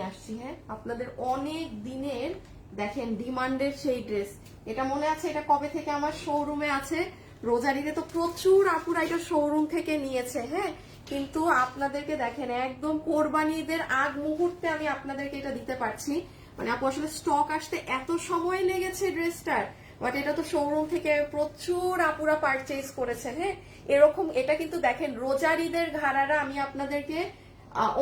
নিয়ে আসছি। হ্যাঁ, আপনাদের অনেক দিনের দেখেন ডিমান্ডের সেই ড্রেস। এটা মনে আছে এটা কবে থেকে আমার শোরুমে আছে, রোজারিতে তো প্রচুর আপুরা এটা শোরুম থেকে নিয়েছে। হ্যাঁ, কিন্তু আপনাদেরকে দেখেন একদম কোরবানি ঈদের আগ মুহূর্তে আমি আপনাদেরকে এটা দিতে পারছি। মানে আপু আসলে স্টক আসতে এত সময় লেগেছে ড্রেসটার, বাট এটা তো শোরুম থেকে প্রচুর আপুরা পারচেজ করেছেন। হ্যাঁ, এরকম এটা কিন্তু দেখেন রোজার ঈদের ঘাড়ারা আমি আপনাদেরকে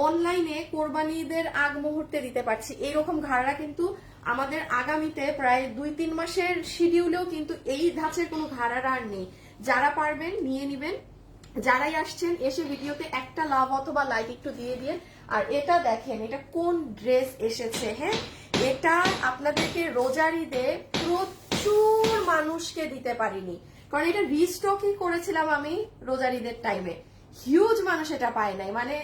অনলাইনে কোরবানি ঈদের আগ মুহূর্তে দিতে পারছি। এইরকম ঘাড়া কিন্তু আমাদের আগামীতে প্রায় 2-3 মাসের শিডিউলেও কিন্তু এই ধাঁচের কোনো ঘাড়ার আর নেই। যারা পারবেন নিয়ে নিবেন, যারাই আসছেন এসে ভিডিওতে একটা লাভ অথবা লাইক একটু দিয়ে দিয়ে। আর এটা দেখেন এটা কোন ড্রেস এসেছে। হ্যাঁ, এটা আপনাদেরকে রোজার ঈদে প্রচুর মানুষকে দিতে পারিনি, কারণ এটা রিস্টকই করেছিলাম আমি রোজার ঈদের টাইমে। হিউজ মানুষ এটা পায় নাই, মানে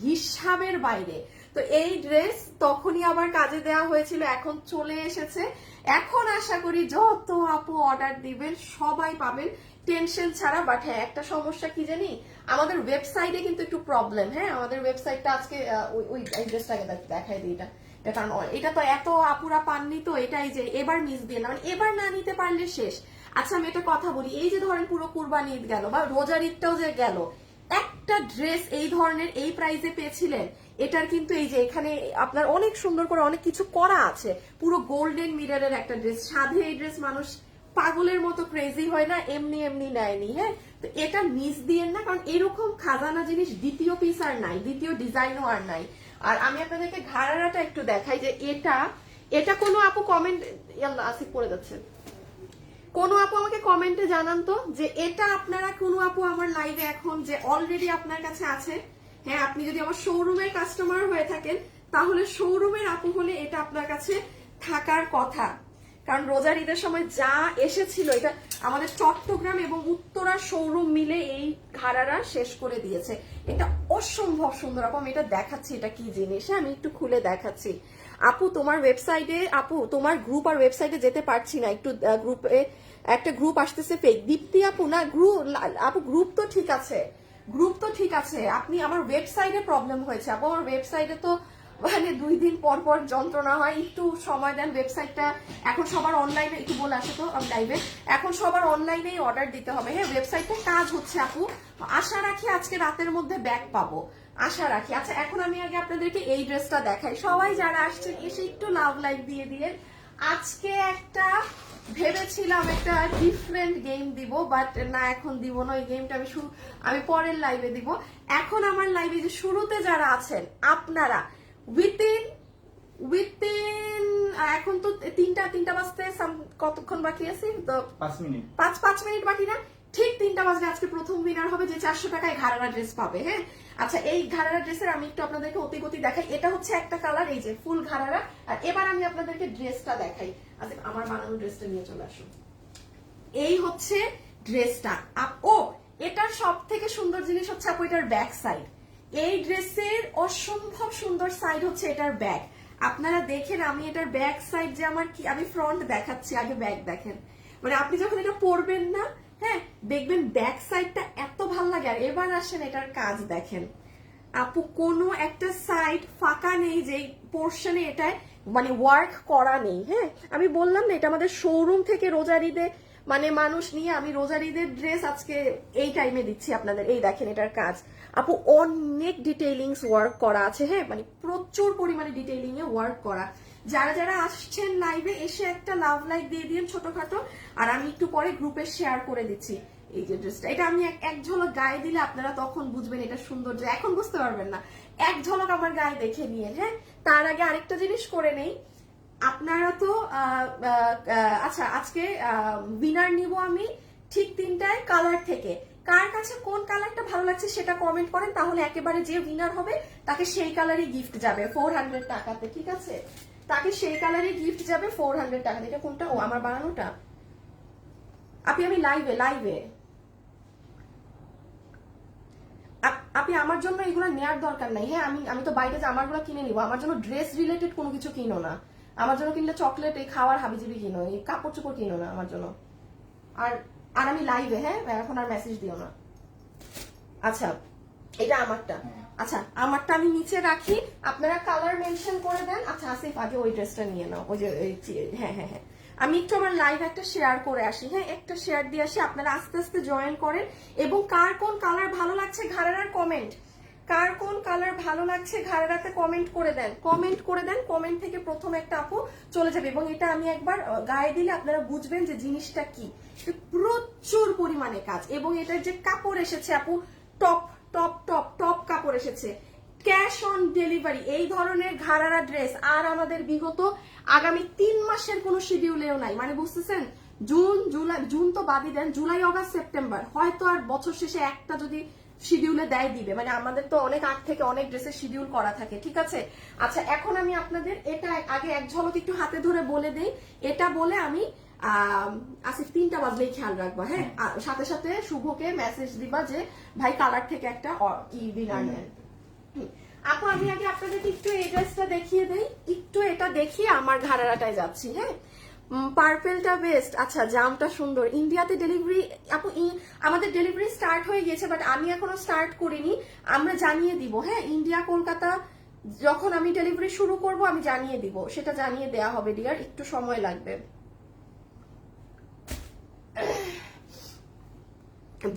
হিসাবের বাইরে। তো এই ড্রেস তখনই আবার কাজে দেওয়া হয়েছিল, এখন চলে এসেছে। এখন আশা করি যত আপু অর্ডার দিবেন সবাই পাবেন টেনশন ছাড়া। বাট হ্যাঁ, একটা সমস্যা কি জানি, আমাদের ওয়েবসাইটে কিন্তু একটু প্রবলেম। হ্যাঁ, আমাদের ওয়েবসাইটটা আজকে ওই ড্রেসটাকে দেখাই দিই। এটা কারণ এটা তো এত আপুরা পাননি, তো এটাই যে এবার মিস দিয়ে না, মানে এবার না নিতে পারলে শেষ। আচ্ছা আমি একটা কথা বলি, এই যে ধরেন পুরো কুরবানি ঈদ গেল বা রোজার ঈদটাও যে গেল, একটা ড্রেস এই ধরনের এই প্রাইসে পেয়েছিলেন, এটার কিন্তু এই যে এখানে আপনার অনেক সুন্দর করে অনেক কিছু করা আছে, পুরো গোল্ডেন মিররের একটা ড্রেস। সাধে এই ড্রেস মানুষ পাগলের মতো ক্রেজি হয় না, এমনি এমনি নেয়নি। হ্যাঁ, তো এটা মিস দিয়েন না, কারণ এরকম খাজানা জিনিস দ্বিতীয় পিস আর নাই, দ্বিতীয় ডিজাইনও আর নাই। আর আমি আপনাদেরকে ঘাড়াটা একটু দেখাই যে এটা কোনো আপু কমেন্ট, আসিফ পড়ে যাচ্ছে, কোনো আপু আমাকে কমেন্টে জানান তো যে এটা আপনারা কোনো আপু আমার লাইভে এখন যে অলরেডি আপনার কাছে আছে। হ্যাঁ, আপনি যদি আমার শোরুমের কাস্টমার হয়ে থাকেন তাহলে শোরুমের আপু হলে এটা আপনার কাছে থাকার কথা, কারণ রোজার ঈদের সময় যা এসেছিল এটা আমাদের চট্টগ্রাম এবং উত্তরা শোরুম মিলে এই ঘাড়ারা শেষ করে দিয়েছে। এটা অসম্ভব সুন্দর আপু, আমি এটা দেখাচ্ছি এটা কি জিনিস। আমি একটু খুলে দেখাচ্ছি। আপু তোমার ওয়েবসাইটে, আপু তোমার গ্রুপ আর ওয়েবসাইটে যেতে পারছি না, একটু গ্রুপে একটা গ্রুপ আসতেছে ফেক দীপ্তি আপু, না গ্রুপ আপু গ্রুপ তো ঠিক আছে, গ্রুপ তো ঠিক আছে, আপনি আমার ওয়েবসাইটে প্রবলেম হয়েছে আপু। আমার ওয়েবসাইটে তো মানে 2 দিন পর পর যন্ত্রণা হয়, একটু সময় দেন। ওয়েবসাইটটা এখন সবার অনলাইনে, একটু বলে আসে তো লাইভে, এখন সবার অনলাইনেই অর্ডার দিতে হবে। হ্যাঁ, ওয়েবসাইটে কাজ হচ্ছে আপু, আশা রাখি আজকে রাতের মধ্যে ব্যাক পাবো, আশা রাখি। আচ্ছা এখন আমি আগে আপনাদেরকে এই ড্রেসটা দেখাই। সবাই যারা আসছেন এসে একটু লাভ লাইক দিয়ে দিয়ে। আজকে একটা ভেবেছিলাম একটা ডিফারেন্ট গেম দিব, বাট না এখন দিব না, ওই গেমটা আমি পরের লাইভে দিব। এখন আমার লাইভে যে শুরুতে যারা আছেন আপনারা উইথিন এখন তো তিনটা বাজতে কতক্ষণ বাকি আছে, তো 5 মিনিট বাকি না, ঠিক 3টা বাজলে আজকে প্রথম উইনার হবে যে 400 টাকায় ঘাড়ারা ড্রেস পাবে। হ্যাঁ, আচ্ছা এই ঘাড়ারা ড্রেসের আমি একটু আপনাদেরকে অতিগতি দেখাই। এটা হচ্ছে একটা কালার, এই যে ফুল ঘাড়ারা। আর এবার আমি আপনাদেরকে ড্রেসটা দেখাই। আচ্ছা আমার বানানো ড্রেসটা নিয়ে চলে আসুন। এই হচ্ছে ড্রেসটা। ও এটার সব থেকে সুন্দর জিনিস হচ্ছে আপু এটার ব্যাক সাইড। এই ড্রেসের অসম্ভব সুন্দর সাইড হচ্ছে এটার ব্যাক। আপনারা দেখেন আমি এটার ব্যাক সাইড যে আমার কি, আমি ফ্রন্ট দেখাচ্ছি, আগে ব্যাক দেখেন। মানে আপনি যখন এটা পরবেন না, হ্যাঁ দেখবেন ব্যাক সাইডটা এত ভালো লাগে। আর এবার আসেন এটার কাজ দেখেন আপু, কোনো একটা সাইড ফাঁকা নেই যে পোর্শনে এটায় মানে ওয়ার্ক করা নেই। হ্যাঁ, আমি বললাম না এটা আমাদের শোরুম থেকে রোজার ঈদে মানে মানুষ নিয়ে আমি রোজার ঈদের ড্রেস আজকে এই টাইমে দিচ্ছি আপনাদের। এই দেখেন এটার কাজ আপু, অনেক ডিটেইলিংস ওয়ার্ক করা আছে। হ্যাঁ, মানে প্রচুর পরিমাণে ডিটেইলিং এ ওয়ার্ক করা। যারা যারা আসছেন লাইভে এসে একটা লাভ লাইক দিয়ে দিন ছোটখাটো, আর আমি একটু পরে গ্রুপে শেয়ার করে দিচ্ছি এই যে ড্রেসটা। এটা আমি এক ঝলক গায়ে দিলে আপনারা তখন বুঝবেন এটা সুন্দর, যে এখন বুঝতে পারবেন না, এক ঝলক আমার গায়ে দেখে নিয়ে। হ্যাঁ, তার আগে আরেকটা জিনিস করে নেই, আপনারা তো আচ্ছা আজকে উইনার নিব আমি ঠিক 3টায় কালার থেকে। কার কাছে কোন কালারটা ভালো লাগছে সেটা কমেন্ট করেন, তাহলে একেবারে যে উইনার হবে তাকে সেই কালারই গিফট যাবে 400 টাকাতে। ঠিক আছে, তাকে সেই কালারই গিফট যাবে 400 টাকাতে। এটা কোনটা? ও আমার বানানোটা। আমি লাইভে আপনি আমার জন্য এগুলো নেওয়ার দরকার নাই। হ্যাঁ, আমি তো বাইরে যে আমারগুলো কিনে নিবো, আমার জন্য ড্রেস রিলেটেড কোনো কিছু কিনো না। আমার জন্য কিনলে চকলেট, এই খাওয়ার হাবিজাবি কিনো, এই কাপড় চোপড় কিনো না আমার জন্য। আর আমি লাইভে, হ্যাঁ এখন আর মেসেজ দিও না। আচ্ছা এটা আমারটা। আচ্ছা আমারটা আমি নিচে রাখি, আপনারা কালার মেনশন করে দেন। আচ্ছা আসিফ আগে ওই ড্রেসটা নিয়ে নাও, ওই যে হ্যাঁ হ্যাঁ হ্যাঁ, আমি একটু আমার লাইভ একটা শেয়ার করে আসি। হ্যাঁ একটা শেয়ার দিয়ে আসি, আপনারা আস্তে আস্তে জয়েন করেন। এবং কার কোন কালার ভালো লাগছে ঘাড়েরার কমেন্ট, কার কোন কালার ভালো লাগছে ঘাড়েরাতে কমেন্ট করে দেন, কমেন্ট করে দেন। কমেন্ট থেকে প্রথম একটা আপু চলে যাবে, এবং এটা আমি একবার গায়ে দিলে আপনারা বুঝবেন যে জিনিসটা কি। প্রচুর পরিমাণে কাজ, এবং এটার যে কাপড় এসেছে আপু, টপ টপ টপ টপ কাপড় এসেছে, ক্যাশ অন ডেলিভারি। এই ধরনের ঘাড়ারা ড্রেস আর আমাদের বিগত আগামী 3 মাসের কোনো শিডিউলেও নাই, মানে বুঝতেছেন? জুন জুলাই, জুন তো বাদই দেন, জুলাই আগস্ট সেপ্টেম্বর, হয়তো আর বছর শেষে একটা যদি শিডিউলে দেয় দিবে, মানে আমাদের তো অনেক আগ থেকে অনেক ড্রেসের শিডিউল করা থাকে, ঠিক আছে? আচ্ছা এখন আমি আপনাদের এটা আগে এক ঝলক একটু হাতে ধরে বলে দেই, এটা বলে আমি আসিফ 3টা বাজলেই খেয়াল রাখবা, হ্যাঁ? সাথে সাথে শুভকে মেসেজ দিবা যে ভাই কালার থেকে একটা উইনার নেন। আপু আমি আগে আপনাদেরকে একটু এই ড্রেসটা দেখিয়ে দেই, একটু এটা দেখিয়ে আমার ঘাড়ারাটায় যাচ্ছি। হ্যাঁ পার্পেলটা বেস্ট। আচ্ছা জামটা সুন্দর। ইন্ডিয়াতে ডেলিভারি আপু, আমাদের ডেলিভারি স্টার্ট হয়ে গেছে, বাট আমি এখনো স্টার্ট করিনি, আমরা জানিয়ে দিব। হ্যাঁ ইন্ডিয়া কলকাতা যখন আমি ডেলিভারি শুরু করব আমি জানিয়ে দিব, সেটা জানিয়ে দেয়া হবে ডিয়ার, একটু সময় লাগবে।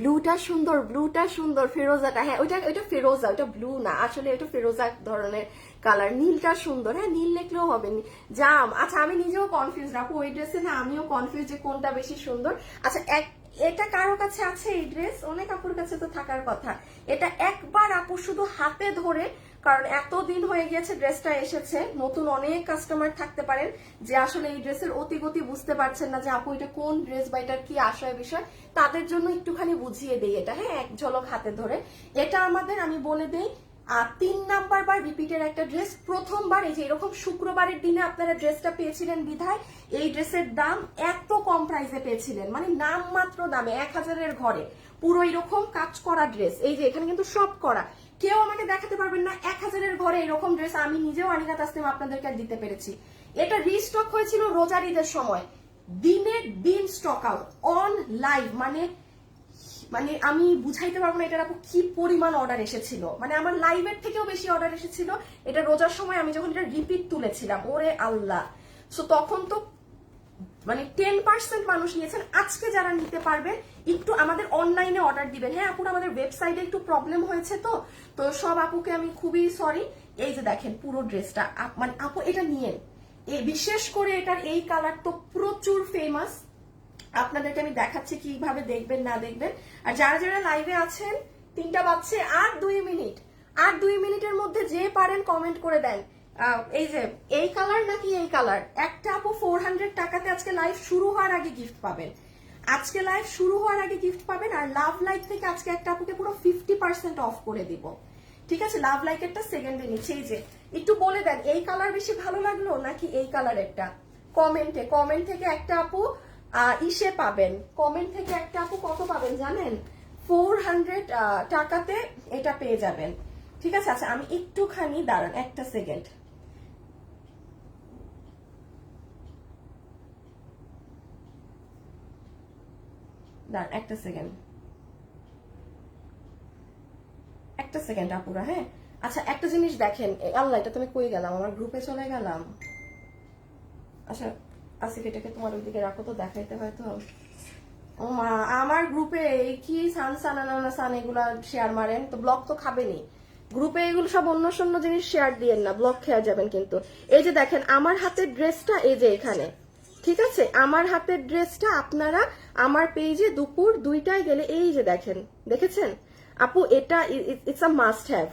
ব্লুটা সুন্দর, ব্লুটা সুন্দর, ফেরোজাটা, হ্যাঁ ওইটা ফেরোজা, ওইটা ব্লু না, আসলে এটা ফেরোজা ধরনের কালার। নীলটা সুন্দর, হ্যাঁ নীল লেখলেও হবে। জাম, আচ্ছা আমি নিজেও কনফিউজ রাখবো ওই ড্রেসে, না আমিও কনফিউজ যে কোনটা বেশি সুন্দর। আচ্ছা এটা কারো কাছে আছে এই ড্রেস? অনেক আপুর কাছে তো থাকার কথা। এটা একবার আপু শুধু হাতে ধরে, কারণ এতদিন হয়ে গিয়েছে ড্রেসটা এসেছে, নতুন অনেক কাস্টমার থাকতে পারেন যে আসলে এই ড্রেসের অতিগতি বুঝতে পারছেন না যে আপু এটা কোন ড্রেস বা এটার কি আশয় বিষয়, তাদের জন্য একটুখানি বুঝিয়ে দেই এটা। হ্যাঁ এক ঝলক হাতে ধরে, এটা আমাদের আমি বলে দেই 3 নাম্বার বার রিপিটের একটা ড্রেস। প্রথমবার এই যে এরকম শুক্রবারের দিনে আপনারা ড্রেসটা পেয়েছিলেন বিধায় এই ড্রেসের দাম এত কম প্রাইসে পেয়েছিলেন, মানে নামমাত্র দামে 1000-এর ঘরে পুরো এরকম কাজ করা ড্রেস। এই যে এখানে কিন্তু সব করা, কেউ আমাকে দেখাতে পারবেন না 1000-এর ঘরে এরকম ড্রেস আমি নিজেও আনিকা তাসনিম আপনাদেরকে দিতে পেরেছি। এটা রিস্টক হয়েছিল রোজার ঈদের সময়, দিনের দিন স্টক আউট অন লাইভ, মানে আমি বুঝাইতে পারবো না এটার আপু কি পরিমাণ অর্ডার এসেছিল, মানে আমার লাইভের থেকেও বেশি অর্ডার এসেছিল এটা রোজার সময় আমি যখন এটা রিপিট তুলেছিলাম, ওরে আল্লাহ। সো তখন তো মানে 10% মানুষ নিয়েছেন। আজকে যারা নিতে পারবেন একটু আমাদের অনলাইনে অর্ডার দিবেন। হ্যাঁ আপুর আমাদের ওয়েবসাইটে একটু প্রবলেম হয়েছে, তো সব আপুকে আমি খুবই সরি। এই যে দেখেন পুরো ড্রেসটা, মানে আপু এটা নিয়েন, বিশেষ করে এটার এই কালার তো প্রচুর ফেমাস, আপনাদেরকে আমি দেখাচ্ছি কিভাবে দেখবেন না দেখবেন। আর যারা যারা লাইভে আছেন 3টা বাজছে আর 2 মিনিট, আর 2 মিনিটের মধ্যে যে পারেন কমেন্ট করে দেন এই যে এই কালার নাকি এই কালার। একটা আপু 400 টাকাতে আজকে লাইভ শুরু হওয়ার আগে গিফট পাবেন, আজকে লাইভ শুরু হওয়ার আগে গিফট পাবেন। আর লাভ লাইক থেকে আজকে একটা আপুকে পুরো 50% অফ করে দিব, ঠিক আছে? লাভ লাইকেরটা সেকেন্ডে নিচ্ছে। এই যে একটু বলে দেন এই কালার বেশি ভালো লাগলো নাকি এই কালারেরটা, কমেন্ট থেকে একটা আপু ইসে পাবেন, কমেন্ট থেকে একটা আপু কত পাবেন জানেন? 400 টাকাতে এটা পেয়ে যাবেন, ঠিক আছে? আচ্ছা আমি একটুখানি দাঁড়ান একটা সেকেন্ড, দাঁড়ান একটা সেকেন্ড আপুরা। হ্যাঁ আচ্ছা একটা জিনিস দেখেন, আল্লাহ এটা তুমি কই গেলাম, আমার গ্রুপে চলে গেলাম। আচ্ছা আসিফ এটাকে তোমার ওইদিকে রাখো তো, দেখাইতে হয় তো। ও মা, আমার গ্রুপে কি সান এগুলা শেয়ার মারেন তো ব্লক তো খাবেনি। গ্রুপে এগুলো সব অন্য শূন্য জিনিস শেয়ার দিয়েন না, ব্লক খেয়ে যাবেন কিন্তু। এই যে দেখেন আমার হাতের ড্রেসটা এই যে এখানে, ঠিক আছে? আমার হাতের ড্রেসটা আপনারা আমার পেজে দুপুর 2টায় গেলে এই যে দেখেন, দেখেছেন আপু? এটা ইটস আ মাস্ট হ্যাভ।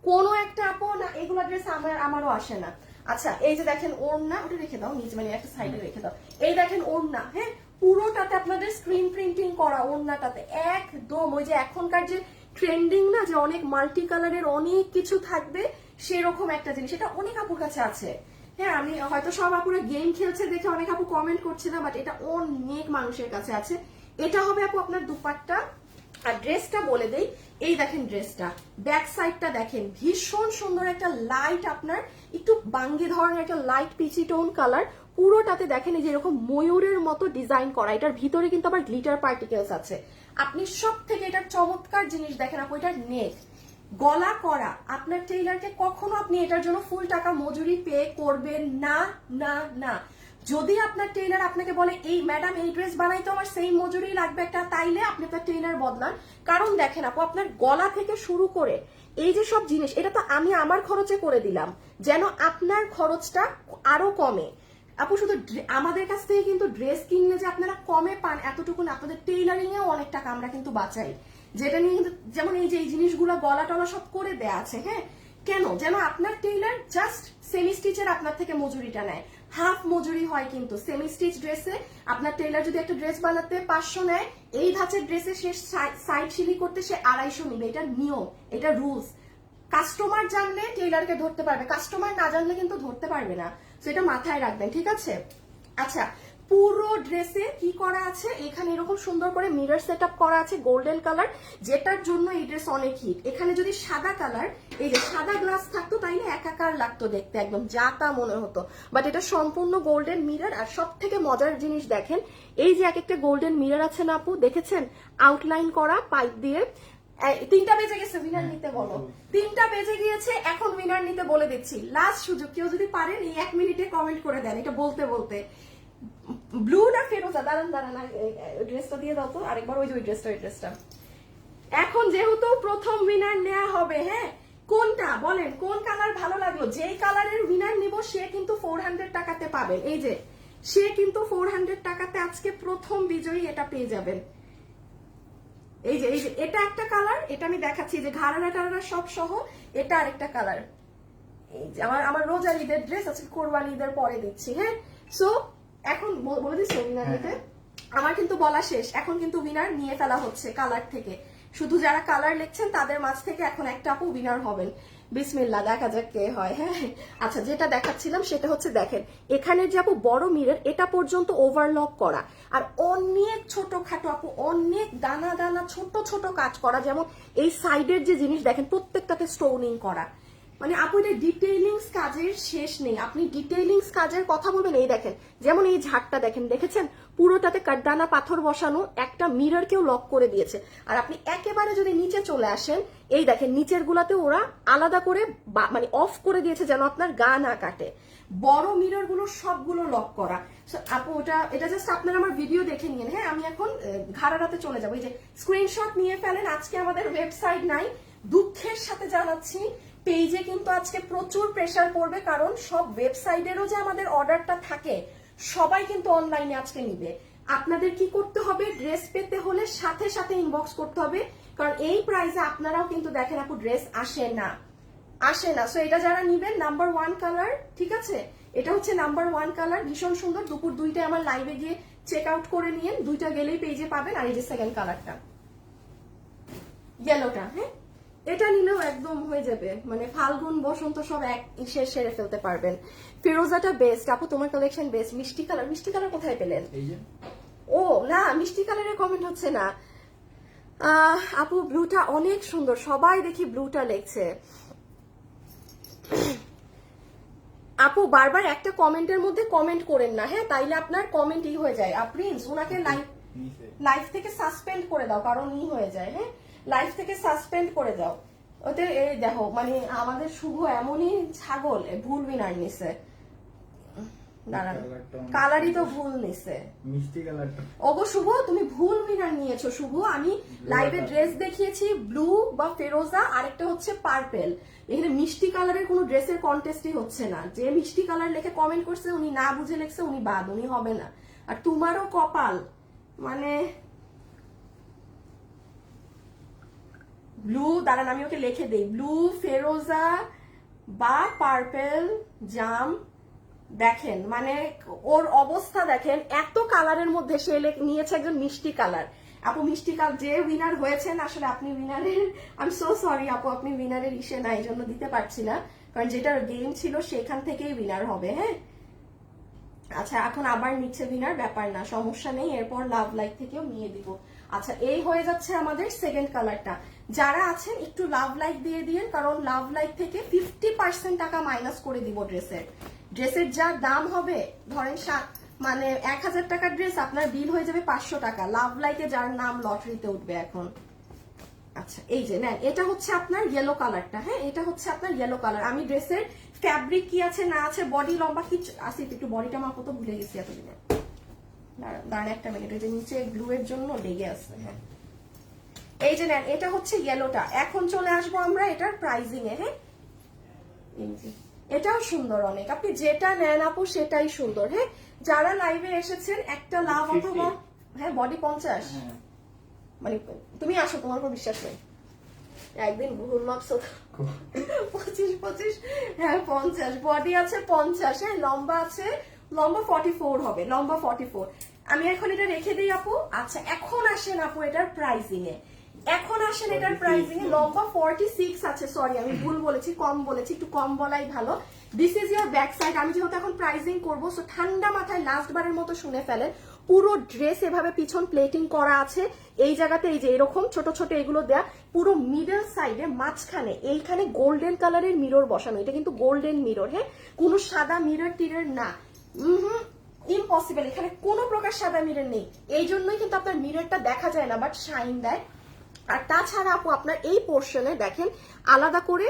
কোনো একটা আপু না এগুলা ড্রেস আমারও আসে না। আচ্ছা এই যে দেখেন ওড়না, ওটা রেখে দাও নিচে, মানে একটা সাইডে রেখে দাও। এই দেখেন ওড়না, হ্যাঁ পুরোটাতে আপনাদের স্ক্রিন প্রিন্টিং করা, ওড়নাটাতে একদম ওই যে এখনকার যে ট্রেন্ডিং না যে অনেক মাল্টি কালারের অনেক কিছু থাকবে, সেরকম একটা জিনিস। এটা অনেক আপুর কাছে আছে। হ্যাঁ আমি হয়তো সব আপুরা গেম খেলছে দেখে অনেক আপু কমেন্ট করছে না, বাট এটা অনেক মানুষের কাছে আছে। এটা হবে আপু আপনার দুপাট্টা। আর ড্রেসটা বলে দেই, এই দেখেন ড্রেসটা ব্যাক সাইডটা দেখেন, ভীষণ সুন্দর একটা লাইট আপনার একটু বাঙ্গি ধরনের একটা লাইট পিচি টোন কালার। পুরোটাতে দেখেন এই যে এরকম ময়ূরের মতো ডিজাইন করা, এটার ভিতরে কিন্তু আবার গ্লিটার পার্টিকেলস আছে। আপনি সব থেকে এটার চমৎকার জিনিস দেখেন আপু, এটার নেক, গলা করা, আপনার টেইলারকে কখনো আপনি এটার জন্য ফুল টাকা মজুরি পে করবেন না না না। যদি আপনার টেইলার আপনাকে বলে এই ম্যাডাম এই ড্রেস বানাইতে আমার সেই মজুরি লাগবে একটা, তাইলে আপনি আপনার টেইলার বদলান। কারণ দেখেন আপু, আপনার গলা থেকে শুরু করে এই যে সব জিনিস, এটা তো আমি আমার খরচে করে দিলাম যেন আপনার খরচটা আরো কমে। আপু শুধু আমাদের কাছ থেকে কিন্তু ড্রেস কিনলে যে আপনারা কমে পান এতটুকু না, আপনাদের টেইলারিং এও অনেক টাকা আমরা কিন্তু বাঁচাই, যেটা নিয়ে কিন্তু যেমন এই যে এই জিনিসগুলো গলা টলা সব করে দেয়া আছে। হ্যাঁ, কেন? যেন আপনার টেইলার জাস্ট সেমি স্টিচের আপনার থেকে মজুরিটা নেয়, হাফ মজুরি হয় কিন্তু সেমি স্টিচ ড্রেসে। আপনার টেইলার যদি একটা ড্রেস বানাতে 500 নেয়, এই ধাঁচের ড্রেসে সে সাইড সিলি করতে সে 250 নিবে। এটা নিয়ম, এটা রুলস। কাস্টমার জানলে টেইলারকে ধরতে পারবে, কাস্টমার না জানলে কিন্তু ধরতে পারবে না। তো এটা মাথায় রাখবেন, ঠিক আছে? আচ্ছা, পুরো ড্রেসে কি করা আছে, এখানে এরকম সুন্দর করে মিরর সেটআপ করা আছে গোল্ডেন কালার, যেটার জন্য এই ড্রেস অনেক হিট। এখানে যদি সাদা কালার, এই যে সাদা গ্লাস থাকতো তাইলে একাকার লাগতো দেখতে, একদম যা তা মনে হতো, বাট এটা সম্পূর্ণ গোল্ডেন মিরর। আর সব থেকে মজার জিনিস দেখেন, এই যে এক একটা গোল্ডেন মিরর আছে না আপু, দেখেছেন? আউটলাইন করা পাইপ দিয়ে। 3টা বেজে গেছে, উইনার নিতে বলো। 3টা বেজে গিয়েছে, এখন উইনার নিতে বলে দিচ্ছি। লাস্ট সুযোগ, কেউ যদি পারেন এই 1 মিনিটে কমেন্ট করে দেন এটা বলতে বলতে। ব্লু না ফেরোজা? দাঁড়ান দাঁড়ান, ড্রেসটা দিয়ে দাও তো আরেকবার, ওই যে ওই ড্রেসটা। এখন যেহেতু প্রথম উইনার নেওয়া হবে, হ্যাঁ, কোনটা বলেন, কোন কালার ভালো লাগলো? যেই কালারের উইনার নিব সে কিন্তু 400 টাকাতে পাবেন। এই যে সে কিন্তু 400 টাকাতে আজকে প্রথম বিজয়ী এটা পেয়ে যাবেন। এই যে এটা একটা কালার, এটা আমি দেখাচ্ছি যে ঘাড়া টাড়া সব সহ, এটা আরেকটা কালার। এই যে আমার রোজার ঈদের ড্রেস আজকে কোরবানি ঈদের পরে দিচ্ছি। হ্যাঁ, সো এখন বলে দিচ্ছি উইনার নিতে। আমার কিন্তু বলা শেষ, এখন কিন্তু উইনার নিয়ে ফেলা হচ্ছে কালার থেকে। শুধু যারা কালার লিখছেন তাদের মাঝ থেকে এখন একটা আপু উইনার হবেন। বিসমিল্লাহ, দেখা যাক কে হয়। হ্যাঁ, আচ্ছা, যেটা দেখাচ্ছিলাম সেটা হচ্ছে দেখেন এখানে যে আপু বড় মিরর, এটা পর্যন্ত ওভারলক করা, আর অনেক ছোটখাটো আপু অনেক দানা দানা ছোট ছোট কাজ করা, যেমন এই সাইডের যে জিনিস দেখেন প্রত্যেকটাতে স্টোনিং করা। মানে আপু এটা ডিটেইলিংস কাজের শেষ নেই। আপনি ডিটেইলিংস কাজের কথা বলবেন, এই দেখেন যেমন এই ঝাড়টা দেখেন, দেখেছেন পুরোটাতে কাঠদানা পাথর বসানো, একটা মিররকেও লক করে দিয়েছে। আর আপনি একেবারে যদি নিচে চলে আসেন, এই দেখেন নিচের গুলাতে ওরা আলাদা করে মানে অফ করে দিয়েছে যেন আপনার গা না কাটে। বড় মিরর গুলো সবগুলো লক করা। আপু এটা জাস্ট আপনারা আমার ভিডিও দেখে নিন। হ্যাঁ, আমি এখন ঘাড়ারাতে চলে যাবো। এই যে স্ক্রিনশট নিয়ে ফেলেন। আজকে আমাদের ওয়েবসাইট নাই, দুঃখের সাথে জানাচ্ছি। পেজে কিন্তু আজকে প্রচুর প্রেসার পড়বে, কারণ সব ওয়েবসাইটেরও যে আমাদের অর্ডারটা থাকে সবাই কিন্তু অনলাইনে আজকে নিবে। আপনাদের কি করতে হবে, ড্রেস পেতে হলে সাথে সাথে ইনবক্স করতে হবে, কারণ এই প্রাইসে আপনারাও কিন্তু দেখেন আপু ড্রেস আসে না। সো এটা যারা নিবেন নাম্বার 1 কালার, ঠিক আছে? এটা হচ্ছে নাম্বার 1 কালার, ভীষণ সুন্দর। দুপুর 2টায় আমার লাইভে গিয়ে চেক আউট করে নিয়েন, 2টা গেলেই পেজে পাবেন। আর এই যে সেকেন্ড কালারটা ইয়েলোটা, হ্যাঁ, এটা নিলেও একদম হয়ে যাবে, মানে ফাল্গুন বসন্ত সব এক সেরে ফেলতে পারবেন। ফিরোজাটা বেস্ট আপু, তোমার কালেকশন বেস্ট। মিষ্টি কালার কোথায় পেলেন? ও না, মিষ্টি কালারের কমেন্ট হচ্ছে না আপু। ব্লুটা অনেক সুন্দর, সবাই দেখি ব্লুটা লেখছে। আপু বারবার একটা কমেন্টের মধ্যে কমেন্ট করেন না, হ্যাঁ, তাইলে আপনার কমেন্ট ই হয়ে যায়। প্রিন্স ওনাকে লাইভ থেকে সাসপেন্ড করে দাও, কারণ ই হয়ে যায়। হ্যাঁ, লাইভ থেকে সাসপেন্ড করে দাও। ওতে এই দেখো, মানে আমাদের শুভ এমনই ছাগল, ভুল উইনার নিছে। দাঁড়ান, কালারই তো ভুল নিছে। মিষ্টি কালারটা ওগো শুভ, তুমি ভুল উইনার নিয়েছো শুভ। আমি লাইভে ড্রেস দেখিয়েছি ব্লু বা ফেরোজা, আরেকটা হচ্ছে পার্পেল। এখানে মিষ্টি কালারের কোনো ড্রেসের কন্টেস্টই হচ্ছে না। যে মিষ্টি কালার লিখে কমেন্ট করছে উনি না বুঝে লিখছে, উনি বাদ, উনি হবে না। আর তোমারও কপাল, মানে ব্লু, দাঁড়ান আমি ওকে লিখে দেই, ব্লু ফেরোজা বা পার্পেল জাম। দেখেন মানে ওর অবস্থা দেখেন, এত কালারের মধ্যে সে নিয়েছে একজন মিষ্টি কালার। আপু মিষ্টি কালার যে উইনার হয়েছেন, আসলে আপনি উইনারের, আই এম সো সরি আপু, আপনি উইনারের ইসে না, এই জন্য দিতে পারছি না, কারণ যেটার গেম ছিল সেখান থেকেই উইনার হবে। হ্যাঁ, আচ্ছা এখন আবার নিচ্ছে উইনার, ব্যাপার না, সমস্যা নেই, এরপর লাভ লাইক থেকেও নিয়ে দিব। আচ্ছা, এই হয়ে যাচ্ছে আমাদের সেকেন্ড কালারটা। যারা আছেন একটু লাভ লাইক দিয়ে দিন, কারণ লাভ লাইক থেকে 50% টাকা মাইনাস করে দিব ড্রেসের যা দাম হবে। ধরেন মানে 1000 টাকার ড্রেস আপনার বিল হয়ে যাবে 500 টাকা। লাভ লাইকে যার নাম লটারিতে উঠবে এখন। আচ্ছা এই যে নেন, এটা হচ্ছে আপনার ইয়েলো কালারটা, হ্যাঁ এটা হচ্ছে আপনার ইয়েলো কালার। আমি ড্রেসের ফ্যাব্রিক কি আছে না আছে, বডি লম্বা কি আছে, একটু বডিটা মাপো তো, ভুলে গেছি এতদিনে। দাঁড়ান একটা মিনিট, এই যে নিচে গ্লু এর জন্য লেগে আছে। হ্যাঁ এই যে নেন, এটা হচ্ছে ইয়েলোটা। এখন চলে আসবো আমরা এটার প্রাইজিং এ। হ্যাঁ এই যে এটাও সুন্দর অনেক, আপনি যেটা নেন আপু সেটাই সুন্দর। হ্যাঁ যারা লাইভে এসেছেন একটা লাভ অথবা, হ্যাঁ বডি 50, মানে তুমি আসো, তোমার উপর বিশ্বাস নেই, একদিন ভুল মাপছো 25, হ্যাঁ 50, বডি আছে 50, হ্যাঁ লম্বা আছে, লম্বা 44 হবে, লম্বা 44। আমি এখন এটা রেখে দিই আপু। আচ্ছা এখন আসেন আপু এটার প্রাইসিং এ, এখন আসেন এটার প্রাইসিং এ। লম্বা 46 আছে, সরি আমি ভুল বলেছি, কম বলেছি, একটু কম বলাই ভালো। This is year back side. আমি যেহেতু এখন প্রাইসিং করবো, সো ঠান্ডা মাথায় লাস্ট বারের মতো শুনে ফেলেন। পুরো ড্রেস এভাবে পিছন প্লেটিং করা আছে, এই জায়গাতে এই যে এরকম ছোট ছোট এগুলো দেয়া, পুরো মিডল সাইডে মাঝখানে এইখানে গোল্ডেন কালারের মিরর বসানো। এটা কিন্তু গোল্ডেন মিরর, হ্যাঁ কোনো সাদা মিরর টিরর না, ইম্পসিবল, এখানে কোনো প্রকার সাদা মিরর নেই। এই জন্যই কিন্তু আপনার মিররটা দেখা যায় না, বাট শাইন দেয়। আর তাছাড়া আপু আপনার এই পোর্শনে দেখেন আলাদা করে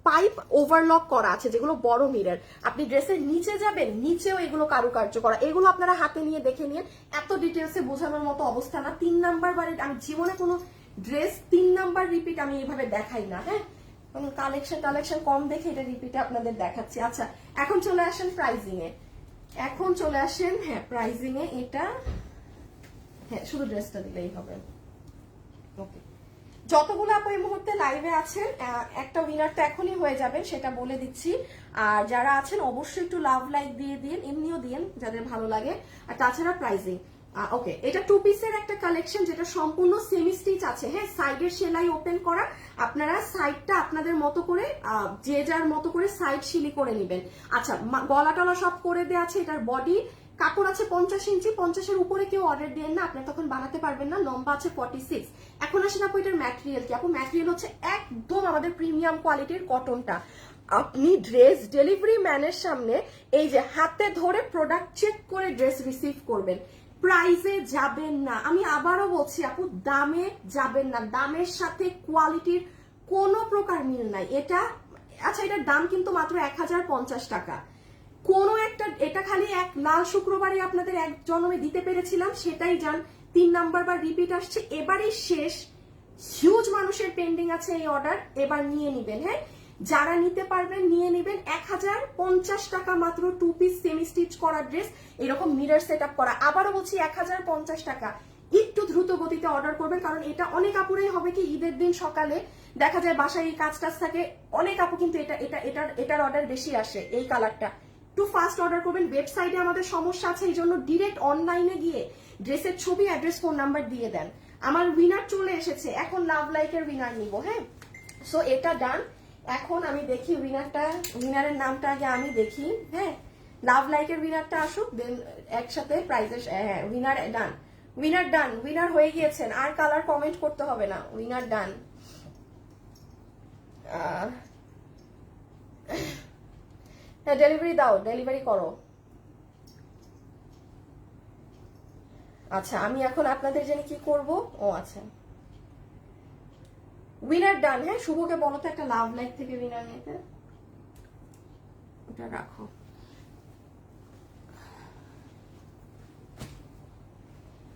পাইপ ওভারলক করা আছে, যেগুলো বড় মিরর। আপনি ড্রেসের নিচে যাবেন, নিচেও এগুলো কারুকার্য করা, এগুলো আপনারা হাতে নিয়ে দেখে নিন, এত ডিটেলসে বোঝানোর মতো অবস্থা না। 3 নাম্বার বারে আমি জীবনে কোনো ড্রেস 3 নাম্বার রিপিট আমি এইভাবে দেখাই না। হ্যাঁ কালেকশন কম দেখে এটা রিপিটে আপনাদের দেখাচ্ছি। আচ্ছা এখন চলে আসেন প্রাইজিং এ, এখন চলে আসেন হ্যাঁ প্রাইজিং এ। এটা হ্যাঁ শুধু ড্রেসটা দিলেই হবে। ওকে যতগুলো আপু এই মুহূর্তে লাইভে আছেন, একটা উইনার তো এখনই হয়ে যাবেন সেটা বলে দিচ্ছি। আর যারা আছেন অবশ্যই একটু লাভ লাইক দিয়ে দিন, এমনিও দিন যাদের ভালো লাগে। আর তাছাড়া প্রাইজিং ওকে, এটা 2 পিসের একটা কালেকশন যেটা সম্পূর্ণ সেমি স্টিচ আছে। হ্যাঁ সাইডের সেলাই ওপেন করা, আপনারা সাইডটা আপনাদের মতো করে যে যার মতো করে সাইড সিলি করে নেবেন। আচ্ছা গলা টলা সব করে দেওয়া আছে। এটার বডি কাপড় আছে 50 ইঞ্চি, 50-এর উপরে কেউ অর্ডার দেন না, আপনার তখন বানাতে পারবেন না। লম্বা আছে 46। এখন আসেন আপু এটার ম্যাটেরিয়াল কি? আপু ম্যাটেরিয়াল হচ্ছে একদম আমাদের প্রিমিয়াম কোয়ালিটির কটনটা। আপনি ড্রেস ডেলিভারি ম্যানের সামনে এই যে হাতে ধরে প্রোডাক্ট চেক করে ড্রেস রিসিভ করবেন, প্রাইসে যাবেন না। আমি আবারও বলছি আপু দামে যাবেন না, দামের সাথে কোয়ালিটির কোনো প্রকার মিল নাই। এটা আচ্ছা এটার দাম কিন্তু মাত্র 1050 টাকা। কোনো একটা, এটা খালি এক লাল শুক্রবারে আপনাদের এক জন্মে দিতে পেরেছিলাম, সেটাই যান 3 নাম্বার বার রিপিট আসছে, এবারই শেষ। হিউজ মানুষের পেন্ডিং আছে এই অর্ডার, এবার নিয়ে নিবেন। হ্যাঁ যারা নিতে পারবেন নিয়ে নিবেন। 1050 টাকা মাত্র 2 পিস সেমি স্টিচ করা ড্রেস, এরকম মিরর সেট আপ করা। আবারও বলছি 1050 টাকা। একটু দ্রুত গতিতে অর্ডার করবেন, কারণ এটা অনেক আপুরেই হবে কি ঈদের দিন সকালে দেখা যায় বাসায় এই কাজ টাজ থাকে, অনেক আপু কিন্তু এটার অর্ডার বেশি আসে। এই কালারটা একটু ফাস্ট অর্ডার করবেন। ওয়েবসাইটে আমাদের সমস্যা আছে, এই জন্য ডিরেক্ট অনলাইনে গিয়ে ড্রেসের ছবি, অ্যাড্রেস, ফোন নাম্বার দিয়ে দেন। আমার উইনার চলে এসেছে, এখন লাভ লাইকের উইনার নিব। হ্যাঁ সো এটা ডান। এখন আমি দেখি উইনারের নামটা আগে আমি দেখি। হ্যাঁ লাভ লাইকের উইনারটা আসুক, দেন একসাথে প্রাইজেস। হ্যাঁ উইনার ডান, উইনার ডান, উইনার হয়ে গিয়েছেন, আর কালার কমেন্ট করতে হবে না, উইনার ডান। হ্যাঁ ডেলিভারি দাও, ডেলিভারি করো। আচ্ছা আমি এখন আপনাদের জন্য কি করব? ও আচ্ছা উইনার ডান। হ্যাঁ শুভকে বলো তো একটা লাভ লাইক থেকে উইনার নিতে, ওটা রাখো।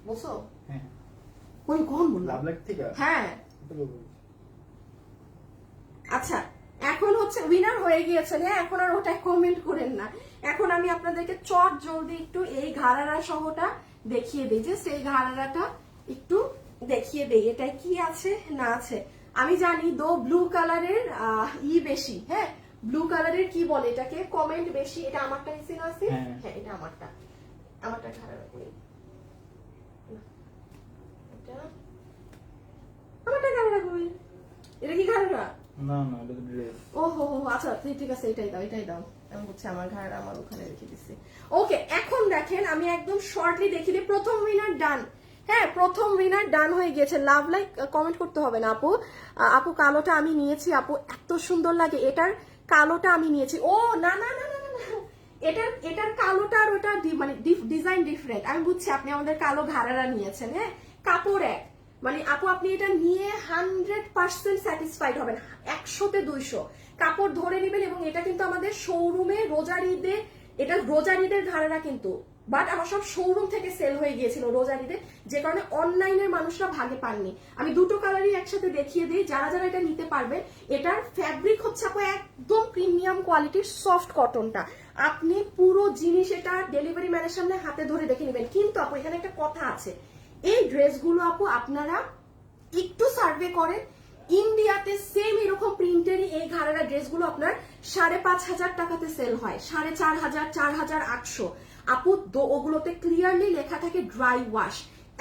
বলছো হ্যাঁ ওই কোন বল লাভ লাইক থেকে? হ্যাঁ আচ্ছা এখন হচ্ছে উইনার হয়ে গিয়েছেন। হ্যাঁ এখন আর ওটা কমেন্ট করেন না। এখন আমি আপনাদেরকে চট জলদি একটু এই ঘাড়ারা সহটা দেখিয়ে দিই, যে সেই ঘাড়ারাটা একটু দেখিয়ে দেই এটা কি আছে না আছে। আমি জানি দো ব্লু কালারের বেশি, হ্যাঁ ব্লু কালারের কি বলে এটাকে, কমেন্ট বেশি। এটা আমারটা নিচে না আছে? হ্যাঁ এটা আমারটা ঘাড়ারা করি, আমারটা ঘাড়ারা করি। এটা কি ঘাড়ারা? না না এটা তো ড্রেস। ও হো হো আচ্ছা ঠিক আছে, এটাই দাও, এটাই দাও। আমি বলছি আমার ঘাড় আমার ওখানে রেখে দিচ্ছি। ওকে এখন দেখেন আমি একদম শর্টলি দেখিয়ে দিই। প্রথম উইনার ডান। হ্যাঁ প্রথম উইনার ডান হয়ে গিয়েছে। লাভ লাইক কমেন্ট করতে হবে না আপু। আপু কালোটা আমি নিয়েছি আপু, এত সুন্দর লাগে। এটার কালোটা আমি নিয়েছি। ও না না না না না, এটার কালোটা আর ওটা মানে ডিজাইন ডিফারেন্ট। আমি বুঝছি আপনি আমাদের কালো ঘাড়ারা নিয়েছেন। হ্যাঁ কাপড় এক, মানে আপু আপনি এটা নিয়ে 100% স্যাটিসফাইড হবেন, 100-তে 200। কাপড় ধরে নেবেন। এবং এটা কিন্তু আমাদের শোরুমে রোজার ঈদে, এটা রোজার ঈদের ঘাড়া কিন্তু, বাট আমার সব শোরুম থেকে সেল হয়ে গিয়েছিল রোজার ঈদে, যে কারণে অনলাইনের মানুষরা ভাগে পাননি। আমি দুটো কালারই একসাথে দেখিয়ে দিই যারা যারা এটা নিতে পারবে। এটার ফ্যাব্রিক হচ্ছে আপু একদম প্রিমিয়াম কোয়ালিটির সফট কটনটা। আপনি পুরো জিনিস এটা ডেলিভারি ম্যানের সামনে হাতে ধরে দেখে নেবেন। কিন্তু আপু এখানে একটা কথা আছে, এই ড্রেসগুলো আপু আপনারা একটু সার্ভে করেন, ইন্ডিয়াতে সেম এরকম প্রিন্টেরই এই ঘাড়ারা ড্রেসগুলো আপনার 5,500 টাকাতে সেল হয়, 4,500, 4,800। আপু ওগুলোতে ক্লিয়ারলি লেখা থাকে ড্রাই ওয়াশ।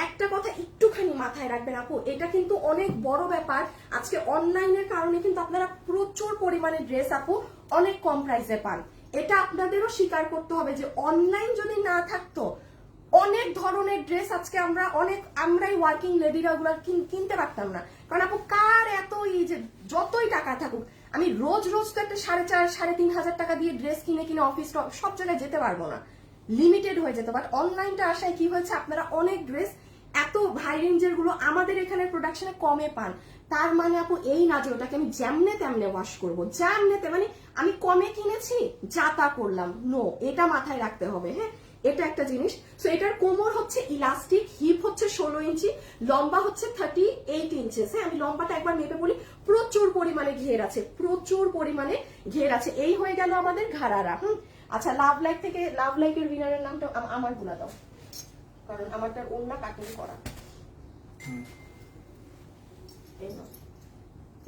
একটা কথা একটুখানি মাথায় রাখবেন আপু, এটা কিন্তু অনেক বড় ব্যাপার। আজকে অনলাইনের কারণে কিন্তু আপনারা প্রচুর পরিমাণে ড্রেস আপু অনেক কম প্রাইসে পান। এটা আপনাদেরও স্বীকার করতে হবে যে অনলাইন যদি না থাকতো অনেক ধরনের ড্রেস আজকে আমরাই ওয়ার্কিং লেডিরা ওগুলো কিনতে পারতাম না। কারণ আপু কার এত এই যে যতই টাকা থাকুক, আমি রোজ রোজ তো একটা 4,500, 3,500 টাকা দিয়ে ড্রেস কিনে অফিস সব জায়গায় যেতে পারবো না, লিমিটেড হয়ে যেত। বাট অনলাইনটা আসায় কি হয়েছে, আপনারা অনেক ড্রেস এত হাই রেঞ্জের গুলো আমাদের এখানে প্রোডাকশনে কমে পান। তার মানে আপু এই না যে ওটাকে আমি যেমনে তেমনে ওয়াশ করবো, যেমনে মানে আমি কমে কিনেছি যা তা করলাম, নো, এটা মাথায় রাখতে হবে। হ্যাঁ, এটা একটা জিনিস। সো এটার কোমর হচ্ছে ইলাস্টিক, হিপ হচ্ছে 16 ইঞ্চি, লম্বা হচ্ছে 38 ইঞ্চেস। হ্যাঁ, আমি লম্বাটা একবার মেপে বলি, প্রচুর পরিমাণে ঘের আছে, প্রচুর পরিমাণে ঘের আছে। এই হয়ে গেল আমাদের ঘাড়ারা। আচ্ছা, লাভ লাইক থেকে, লাভ লাইকের উইনারের নামটা আমার গুলা দাও, কারণ আমারটার ওড়না কাটিং করা।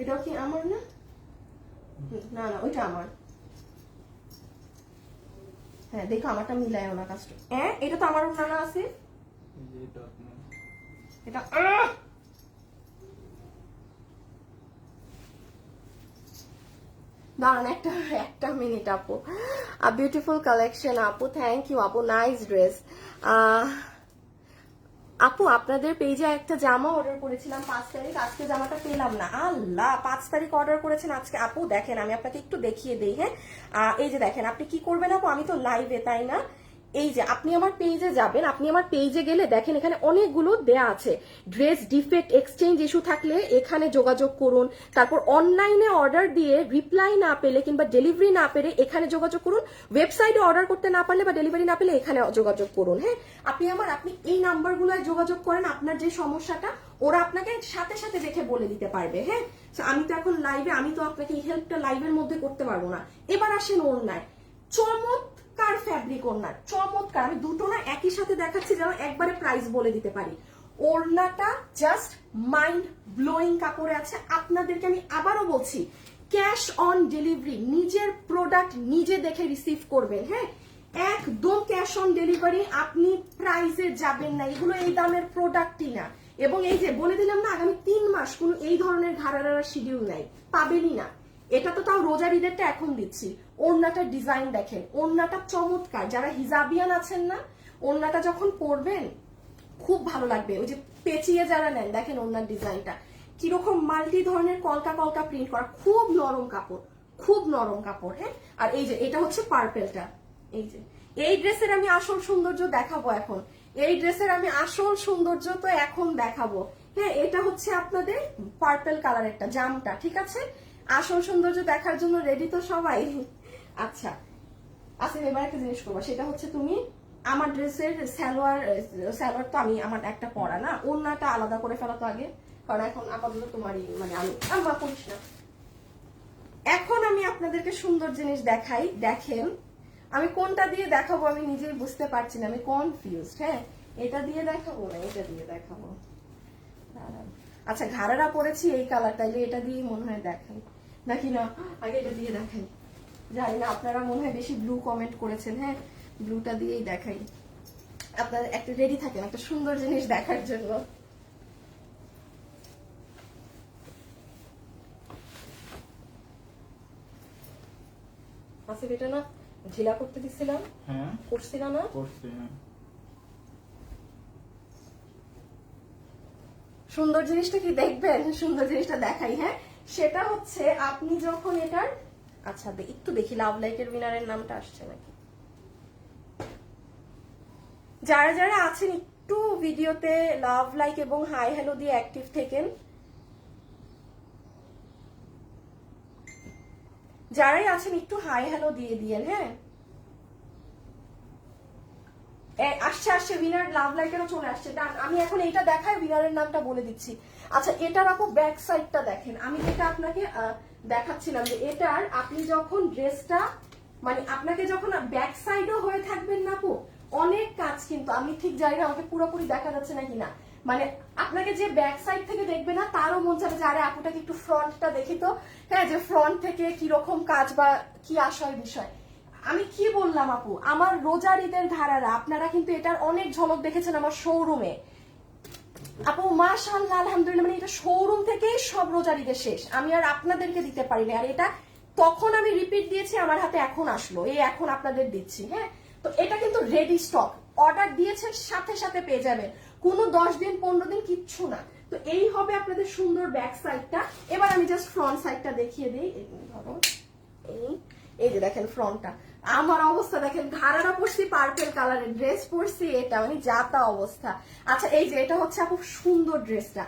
এটাও কি আমার না? না না, ওইটা আমার। হ্যাঁ দেখো, আমারটা মিলায় না কাজটা। হ্যাঁ, এটা তো আমার ওড়না আছে, এটা দাঁড়ান একটা মিনিট আপু। বিউটিফুল কালেকশন আপু, থ্যাংক ইউ আপু, নাইস ড্রেস। আপু আপনাদের পেজে একটা জামা অর্ডার করেছিলাম 5 তারিখ, আজকে জামাটা পেলাম না। আল্লাহ, 5 তারিখ অর্ডার করেছেন আজকে। আপু দেখেন, আমি আপনাকে একটু দেখিয়ে দিই। হ্যাঁ, এই যে দেখেন, আপনি কি করবেন আপু, আমি তো লাইভে, তাই না? এই যে আপনি আমার পেজে যাবেন, আপনি আমার পেজে গেলে দেখেন এখানে অনেকগুলো দেয়া আছে। ড্রেস ডিফেক্ট এক্সচেঞ্জ ইস্যু থাকলে এখানে যোগাযোগ করুন। তারপর অনলাইনে অর্ডার দিয়ে রিপ্লাই না পেলে কিংবা ডেলিভারি না পেলে এখানে যোগাযোগ করুন। ওয়েবসাইটে অর্ডার করতে না পারলে বা ডেলিভারি না পেলে এখানে যোগাযোগ করুন। হ্যাঁ, আপনি এই নাম্বারগুলোয় যোগাযোগ করেন, আপনার যে সমস্যাটা ওরা আপনাকে সাথে সাথে দেখে বলে দিতে পারবে। হ্যাঁ, আমি তো এখন লাইভে, আমি তো আপনাকে এই হেল্পটা লাইভের মধ্যে করতে পারবো না। এবার আসেন ওড়নায়, চমৎকার ফ্যাব্রিক ওড়নার, চমৎকার। আমি দুটো না একই সাথে দেখাচ্ছি যেন একবারে প্রাইস বলে দিতে পারি। ওড়নাটা জাস্ট মাইন্ড ব্লোয়িং কাপড়ে আছে। আপনাদেরকে আমি আবারও বলছি, ক্যাশ অন ডেলিভারি, নিজের প্রোডাক্ট নিজে দেখে রিসিভ করবেন। হ্যাঁ, একদম ক্যাশ অন ডেলিভারি, আপনি প্রাইসে যাবেন না, এগুলো এই দামের প্রোডাক্টই না। এবং এই যে বলে দিলাম না, আগামী 3 মাস কোনো এই ধরনের ঘাড়ার শিডিউল নাই, পাবেনই না। এটা তো তাও রোজার ঈদেরটা এখন দিচ্ছি। ওড়নাটার ডিজাইন দেখেন, ওড়নাটা চমৎকার। যারা হিজাবিয়ান আছেন না, ওড়নাটা যখন পরবেন খুব ভালো লাগবে। ওই যে পেঁচিয়ে যারা নেন, দেখেন ওড়নার ডিজাইনটা কিরকম মাল্টি ধরনের কলকা কলকা প্রিন্ট করা, খুব নরম কাপড়, খুব নরম কাপড়। হ্যাঁ, আর এই যে এটা হচ্ছে পার্পেলটা। এই যে এই ড্রেসের আমি আসল সৌন্দর্য দেখাবো এখন, এই ড্রেসের আমি আসল সৌন্দর্য তো এখন দেখাবো। হ্যাঁ, এটা হচ্ছে আপনাদের পার্পেল কালারেরটা জামটা, ঠিক আছে? আসল সৌন্দর্য দেখার জন্য রেডি তো সবাই? আচ্ছা আচ্ছা, এবার একটা জিনিস করবো, সেটা হচ্ছে তুমি আমার ড্রেসের সালোয়ার তো আমি আমার একটা পরা না, ওড়নাটা আলাদা করে ফেলা তো আগে, কারণ এখন আপাতত তোমারই, মানে আমি করিস না। এখন আমি আপনাদেরকে সুন্দর জিনিস দেখাই, দেখেন আমি কোনটা দিয়ে দেখাবো আমি নিজেই বুঝতে পারছি না, আমি কনফিউজড। হ্যাঁ, এটা দিয়ে দেখাবো না এটা দিয়ে দেখাবো? আচ্ছা, ঘাড়ারা পরেছি এই কালার, তাইলে এটা দিয়ে মনে হয় দেখাই নাকি না, আগে এটা দিয়ে দেখাই। জানি না, আপনারা মনে হয় বেশি ব্লু কমেন্ট করেছেন। হ্যাঁ, ব্লুটা দিয়েই দেখাই। আপনারা একটা রেডি থাকেন একটা সুন্দর জিনিস দেখার জন্য। আসিফ, এটা না ঢিলা করতে দিছিলাম? হ্যাঁ, করছিলাম না? করছি। সুন্দর জিনিসটা কি দেখবেন? সুন্দর জিনিসটা দেখাই। হ্যাঁ, সেটা হচ্ছে আপনি যখন এটার, আচ্ছা একটু দেখি লাভ লাইকের উইনারের নামটা আসছে নাকি। যারা যারা আছেন একটু ভিডিওতে লাভ লাইক এবং হাই হ্যালো দিয়ে অ্যাক্টিভ থেকেন। যারাই আছেন একটু হাই হ্যালো দিয়ে দিয়েন। হ্যাঁ, আসছে আসছে উইনার লাভ লাইকেরও চলে আসছে। আমি এখন এইটা দেখাই, উইনারের নামটা বলে দিচ্ছি। আচ্ছা, এটার আপু ব্যাক সাইডটা দেখেন। আমি যেটা আপনাকে দেখাচ্ছিলাম যে এটার আপনি যখন ড্রেসটা মানে আপনাকে যখন ব্যাক সাইডও হয়ে থাকবেন না আপু, অনেক কাজ কিন্তু আমি ঠিক জানি না আমাকে পুরোপুরি দেখা যাচ্ছে না কিনা, মানে আপনাকে যে ব্যাক সাইড থেকে দেখবে না তারও মন চাবে যে আরে আপুটাকে একটু ফ্রন্টটা দেখি তো, হ্যাঁ, যে ফ্রন্ট থেকে কিরকম কাজ বা কি আশয় বিষয়। আমি কি বললাম আপু, আমার রোজার ঈদের ধারারা আপনারা কিন্তু এটার অনেক ঝলক দেখেছেন আমার শোরুমে আপু, মাশাআল্লাহ আলহামদুলিল্লাহ, মানে এটা শোরুম থেকেই সব রোজার ঈদের শেষ, আমি আর আপনাদেরকে দিতে পারিনি। আর এটা তখন আমি রিপিট দিয়েছি, আমার হাতে এখন আসলো, এই এখন আপনাদের দিচ্ছি। হ্যাঁ, তো এটা কিন্তু রেডি স্টক, অর্ডার দিয়েছেন সাথে সাথে পেয়ে যাবেন, কোনো 10 দিন 15 দিন কিচ্ছু না। তো এই হবে আপনাদের সুন্দর ব্যাক সাইডটা। এবার আমি জাস্ট ফ্রন্ট সাইডটা দেখিয়ে দিই। ধরো এই যে দেখেন ফ্রন্টটা, আমার অবস্থা দেখেন, ঘাড়ারা পরছি পার্পল কালারের, ড্রেস পরছি এটা মানে যা তা অবস্থা। আচ্ছা, এই যে এটা হচ্ছে খুব সুন্দর ড্রেসটা,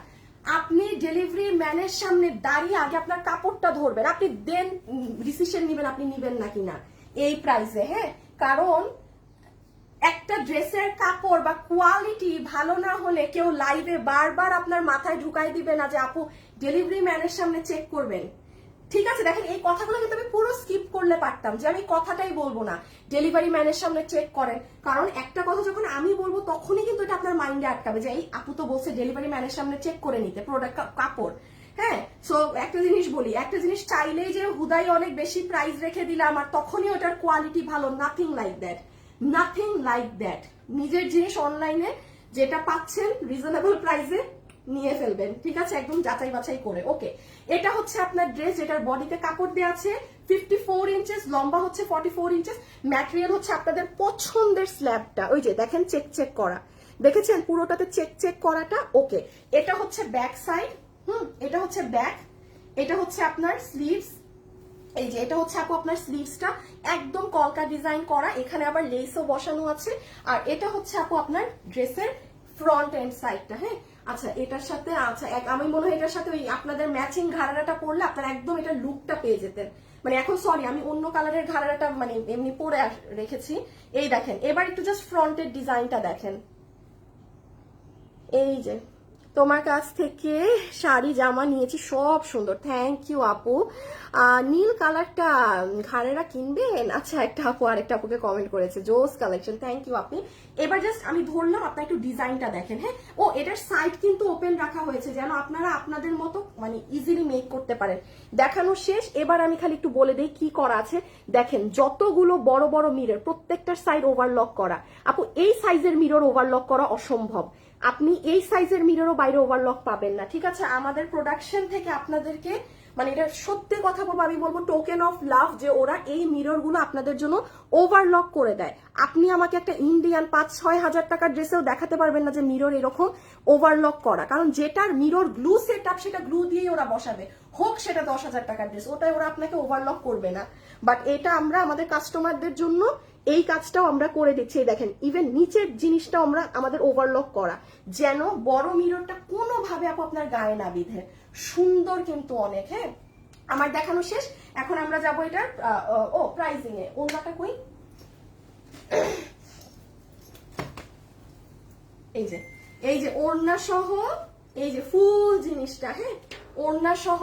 আপনি ডেলিভারি ম্যানের সামনে দাঁড়িয়ে আগে আপনার কাপড়টা ধরবেন, আপনি দেন ডিসিশন নেবেন আপনি নিবেন নাকি না এই প্রাইসে। হ্যাঁ, কারণ একটা ড্রেসের কাপড় বা কোয়ালিটি ভালো না হলে কেউ লাইভে বারবার আপনার মাথায় ঢুকাই দিবে না যে আপু ডেলিভারি ম্যানের সামনে চেক করবেন। ঠিক আছে, দেখেন এই কথাগুলো কিন্তু আমি পুরো স্কিপ করলে পারতাম, যে আমি কথাটাই বলবো না ডেলিভারি ম্যানের সামনে চেক করেন, কারণ একটা কথা যখন আমি বলবো তখনই কিন্তু এটা আপনার মাইন্ডে আটকাবে যে এই আপু তো বলছে ডেলিভারি ম্যানের সামনে চেক করে নিতে প্রোডাক্ট কাপড়। হ্যাঁ, সো একটা জিনিস বলি, একটা জিনিস চাইলেই যে হুদাই অনেক বেশি প্রাইস রেখে দিলাম আর তখনই ওটার কোয়ালিটি ভালো, nothing like that, nothing like that. নিজের জিনিস অনলাইনে যেটা পাচ্ছেন রিজনেবল প্রাইসে নিয়ে ফেলবেন, ঠিক আছে, একদম যাচাই বাছাই করে। ওকে, এটা হচ্ছে আপনার ড্রেস, যেটার বডিতে কাপড় দেওয়া আছে 54 ইঞ্চেস, লম্বা হচ্ছে 44 ইঞ্চেস, ম্যাটেরিয়াল হচ্ছে আপনাদের পছন্দের স্ল্যাবটা, ওই যে দেখেন চেক চেক করা, দেখেছেন পুরোটাতে চেক চেক করাটা। ওকে, এটা হচ্ছে ব্যাক সাইড, এটা হচ্ছে ব্যাক, এটা হচ্ছে আপনার স্লিভস, এই যে এটা হচ্ছে আপু আপনার স্লিভসটা একদম কলকা ডিজাইন করা, এখানে আবার লেসও বসানো আছে। আর এটা হচ্ছে আপু আপনার ড্রেসের ফ্রন্ট এন্ড সাইডটা। হ্যাঁ, আচ্ছা, এটার সাথে আচ্ছা আমি মনে হয় এটার সাথে ওই আপনাদের ম্যাচিং ঘাড়াটা পরলে আপনারা একদম এটার লুকটা পেয়ে যেতেন। মানে এখন সরি আমি অন্য কালারের ঘাড়াটা মানে এমনি পরে রেখেছি। এই দেখেন, এবার একটু জাস্ট ফ্রন্টের ডিজাইনটা দেখেন, এই যে তোমার কাছ থেকে শাড়ি জামা নিয়েছি সব সুন্দর, থ্যাংক ইউ আপু। নীল কালারটা ঘাড়েরা কিনবেন? আচ্ছা, একটা আপু আরেকটা আপুকে কমেন্ট করেছে জোস কালেকশন, থ্যাংক ইউ আপনি। এবার জাস্ট আমি ধরলাম, আপনার একটু ডিজাইনটা দেখেন। হ্যাঁ, ও এটার সাইড কিন্তু ওপেন রাখা হয়েছে যেন আপনারা আপনাদের মতো মানে ইজিলি মেক করতে পারেন। দেখানো শেষ, এবার আমি খালি একটু বলে দিই কি করা আছে। দেখেন যতগুলো বড় বড় মিরর, প্রত্যেকটার সাইড ওভারলক করা। আপু এই সাইজের মিরর ওভারলক করা অসম্ভব, আপনি এই সাইজের মিররও বাইরে ওভারলক পাবেন না, ঠিক আছে। আমাদের প্রোডাকশন থেকে আপনাদেরকে মানে এটা সত্যি কথা বলবো, আমি বলবো টোকেন অফ লাভ, যে ওরা এই মিরর গুলো আপনাদের জন্য ওভারলক করে দেয়। আপনি আমাকে একটা ইন্ডিয়ান 5-6 হাজার টাকার ড্রেসেও দেখাতে পারবেন না যে মিরর এরকম ওভারলক করা, কারণ যেটার মিরর গ্লু সেট আপ সেটা গ্লু দিয়েই ওরা বসাবে, হোক সেটা 10,000 টাকার ড্রেস, ওটাই ওরা আপনাকে ওভারলক করবে না। বাট এটা আমরা আমাদের কাস্টমারদের জন্য এই কাজটাও আমরা করে দিচ্ছি। দেখেন ইভেন নিচের জিনিসটাও আমরা আমাদের ওভারলক করা, যেন বড় মিররটা কোনোভাবে আপু আপনার গায়ে না বিধে, সুন্দর কিন্তু অনেক। হ্যাঁ, আমার দেখানো শেষ, এখন আমরা যাবো এটার ও প্রাইজিং এ। ওড়নাটা কই, এই যে ওড়না সহ এই যে ফুল জিনিসটা। হ্যাঁ, ওড়না সহ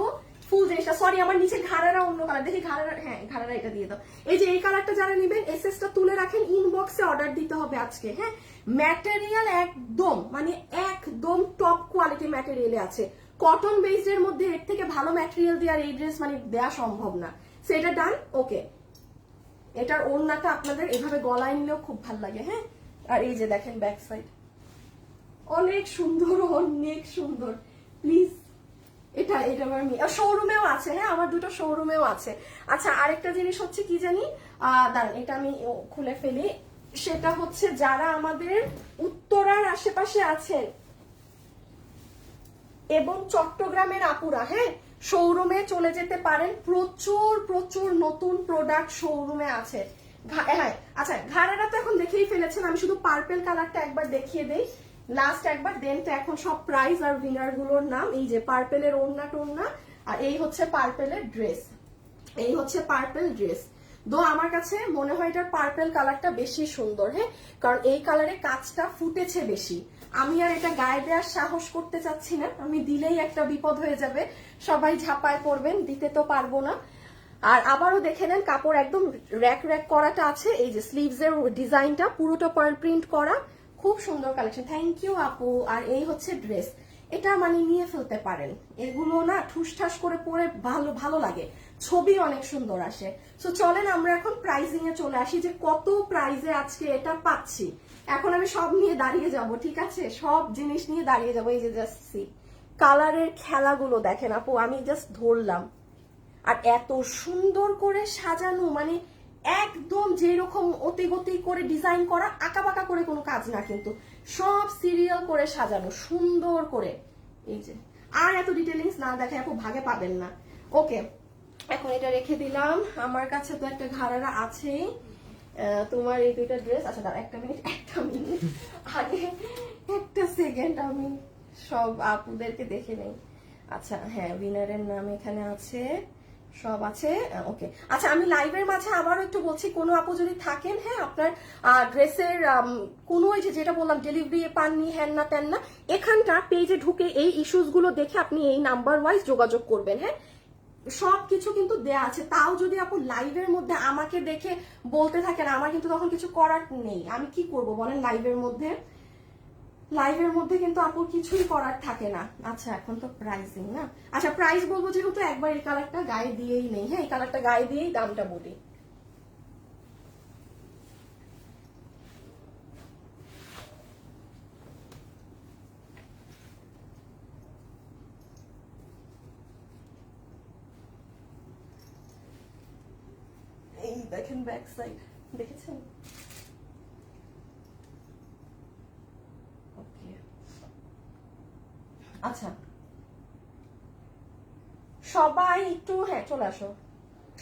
ফুল জিনিসটা, সরি আমার নিচে ঘাড়ারা অন্য কালার, দেখি ঘাড়ারা, হ্যাঁ ঘাড়ারা এটা দিয়ে দাও। এই যে এই কালারটা যারা নেবেন এসএসটা তুলে রাখেন, ইনবক্সে অর্ডার দিতে হবে আজকে। হ্যাঁ, ম্যাটেরিয়াল একদম মানে একদম টপ কোয়ালিটি ম্যাটেরিয়ালে আছে, কটন বেসড এর মধ্যে এর থেকে ভালো ম্যাটেরিয়াল দিয়ে আর এই ড্রেস মানে দেওয়া সম্ভব না। সেটা ডান। ওকে, এটার ওড়নাটা আপনাদের এভাবে গলায় নিলেও খুব ভালো লাগে। হ্যাঁ, আর এই যে দেখেন ব্যাক সাইড অনেক সুন্দর, অনেক সুন্দর। প্লিজ এটা আমার শোরুমেও আছে। হ্যাঁ, আমার দুটো শোরুমেও আছে। আচ্ছা, আরেকটা জিনিস হচ্ছে কি জানি, দাঁড়ান এটা আমি খুলে ফেলি, সেটা হচ্ছে যারা আমাদের উত্তরার আশেপাশে আছেন এবং চট্টগ্রামের আপুরা, হ্যাঁ শোরুমে চলে যেতে পারেন, প্রচুর প্রচুর নতুন প্রোডাক্ট শোরুমে আছে। হ্যাঁ, আচ্ছা ঘাড়াটা তো এখন দেখেই ফেলেছেন, আমি শুধু পার্পল কালারটা একবার দেখিয়ে দেই। লাস্ট একবার দেন তো এখন সব প্রাইস আর উইনার গুলোর নাম। এই যে পার্পেলের ওড়না টোড়না, আর এই হচ্ছে পার্পেলের ড্রেস, এই হচ্ছে পার্পেল ড্রেস। দো আমার কাছে মনে হয় এটার পার্পেল কালারটা বেশি সুন্দর, হ্যাঁ, কারণ এই কালারে কাজটা ফুটেছে বেশি। আমি আর এটা গায়ে দেওয়ার সাহস করতে চাচ্ছি না, আমি দিলেই একটা বিপদ হয়ে যাবে, সবাই ঝাঁপায় পড়বেন, দিতে তো পারবো না। আর আবারও দেখে নেন কাপড় একদম র্যাক র্যাক করাটা আছে, এই যে স্লিভস এর ডিজাইনটা পুরোটা পার্ল প্রিন্ট করা, খুব সুন্দর কালেকশন। থ্যাংক ইউ আপু। আর এই হচ্ছে ড্রেস, এটা মানে নিয়ে ফেলতে পারেন, এগুলো না ঠুসঠাস করে পরে ভালো ভালো লাগে, ছবি অনেক সুন্দর আসে। সো চলেন আমরা এখন প্রাইজিং এ চলে আসি, যে কত প্রাইজে আজকে এটা পাচ্ছি। এখন আমি সব নিয়ে দাঁড়িয়ে যাব, ঠিক আছে, সব জিনিস নিয়ে দাঁড়িয়ে যাবো। এই যে জাস্ট সি কালারের খেলাগুলো দেখেন আপু, আমি জাস্ট ধরলাম, আর এত সুন্দর করে সাজানো, মানে একদম যেরকম অতিগতি করে ডিজাইন করা, আঁকাবাঁকা করে কোনো কাজ না, কিন্তু সব সিরিয়াল করে সাজানো সুন্দর করে। এই যে আর এত ডিটেলিংস না দেখে আপু ভাগে পাবেন না। ওকে, এখন এটা রেখে দিলাম, আমার কাছে তো একটা ঘাড়ারা আছেই। তোমার এই দুইটা ড্রেস, আচ্ছা দাঁড়া একটা মিনিট আগে একটা সেকেন্ড, আমি সব আপুদেরকে দেখে নেই। আচ্ছা হ্যাঁ, উইনারের নাম এখানে আছে, সব আছে। ওকে, আচ্ছা আমি লাইভের মাঝে আবারও একটু বলছি, কোনো আপু যদি থাকেন, হ্যাঁ, আপনার ড্রেসের কোনো ওই যে যেটা বললাম ডেলিভারি পাননি, হ্যান না তেন না, এখানটা পেজে ঢুকে এই ইস্যুস গুলো দেখে আপনি এই নাম্বার ওয়াইজ যোগাযোগ করবেন, হ্যাঁ, সবকিছু কিন্তু দেয়া আছে। তাও যদি আপু লাইভের মধ্যে আমাকে দেখে বলতে থাকেন, আমার কিন্তু তখন কিছু করার নেই, আমি কি করব বলেন, লাইভের মধ্যে কিন্তু আপুর কিছুই করার থাকে না। আচ্ছা এখন তো প্রাইসিং না, আচ্ছা প্রাইস বলবো যেহেতু একবার এই কালারটা গায়ে দিয়েই নেই, হ্যাঁ, এই কালারটা গায়ে দিয়েই দামটা বলি। এই দেখেন ব্যাক সাইড, দেখেছেন? ওকে, আচ্ছা সবাই একটু, হ্যাঁ চলে আসো,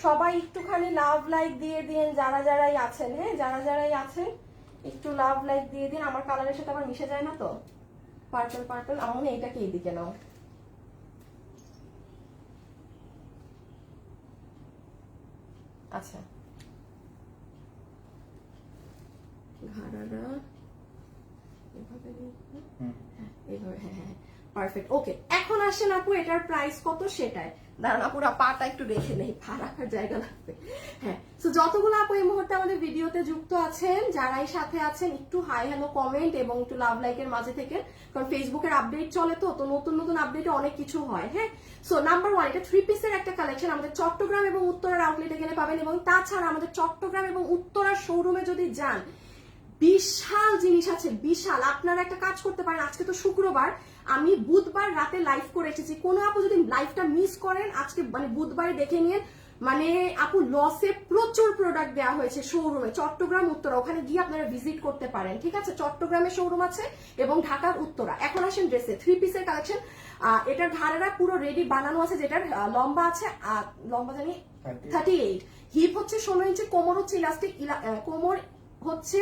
সবাই একটুখানি লাভ লাইক দিয়ে দিন, যারা যারাই আছেন, হ্যাঁ, যারা যারাই আছেন একটু লাভ লাইক দিয়ে দিন, আমার কালারের সাথে আবার মিশে যায় না তো। পার্পল পার্পল, আমার মনে হয় এটাকে এইদিকে নাও। আচ্ছা ঘাড়ারা এভাবে, এইভাবে, হ্যাঁ হ্যাঁ পারফেক্ট। ওকে, এখন আসেন আপু এটার প্রাইস কত সেটাই। দাঁড়ান আপুরা পাটা একটু রেখে নেই, পা রাখার জায়গা লাগবে। হ্যাঁ, তো যতগুলো আপু এই মুহূর্তে আমাদের ভিডিওতে যুক্ত আছেন, যারাই সাথে আছেন, একটু হাই হ্যালো কমেন্ট এবং একটু লাভ লাইকের মাঝে থেকে, কারণ ফেসবুকের আপডেট চলে, তো নতুন নতুন আপডেটে অনেক কিছু হয়, হ্যাঁ। সো নাম্বার ওয়ান, এটা 3 পিসের একটা কালেকশন, আমাদের চট্টগ্রাম এবং উত্তরার আউটলেটে গেলে পাবেন, এবং তাছাড়া আমাদের চট্টগ্রাম এবং উত্তরার শোরুমে যদি যান, বিশাল জিনিস আছে, বিশাল। আপনারা একটা কাজ করতে পারেন, আজকে তো শুক্রবার, আমি বুধবার রাতে লাইভ করে এসেছি, কোনো আপু যদি লাইভটা মিস করেন, আজকে মানে বুধবারে দেখে নিন, মানে আপু লসে প্রচুর প্রোডাক্ট দেওয়া হয়েছে শোরুমে, চট্টগ্রাম উত্তরা, ওখানে গিয়ে আপনারা ভিজিট করতে পারেন, ঠিক আছে। চট্টগ্রামে শোরুম আছে এবং ঢাকার উত্তরা। এখন আসেন ড্রেসে, 3 পিসের কালেকশন। এটার ঘাড়েরা পুরো রেডি বানানো আছে, যেটার লম্বা আছে, লম্বা জানি 38, হিপ হচ্ছে 16 ইঞ্চি, কোমর হচ্ছে ইলাস্টিক, কোমর হচ্ছে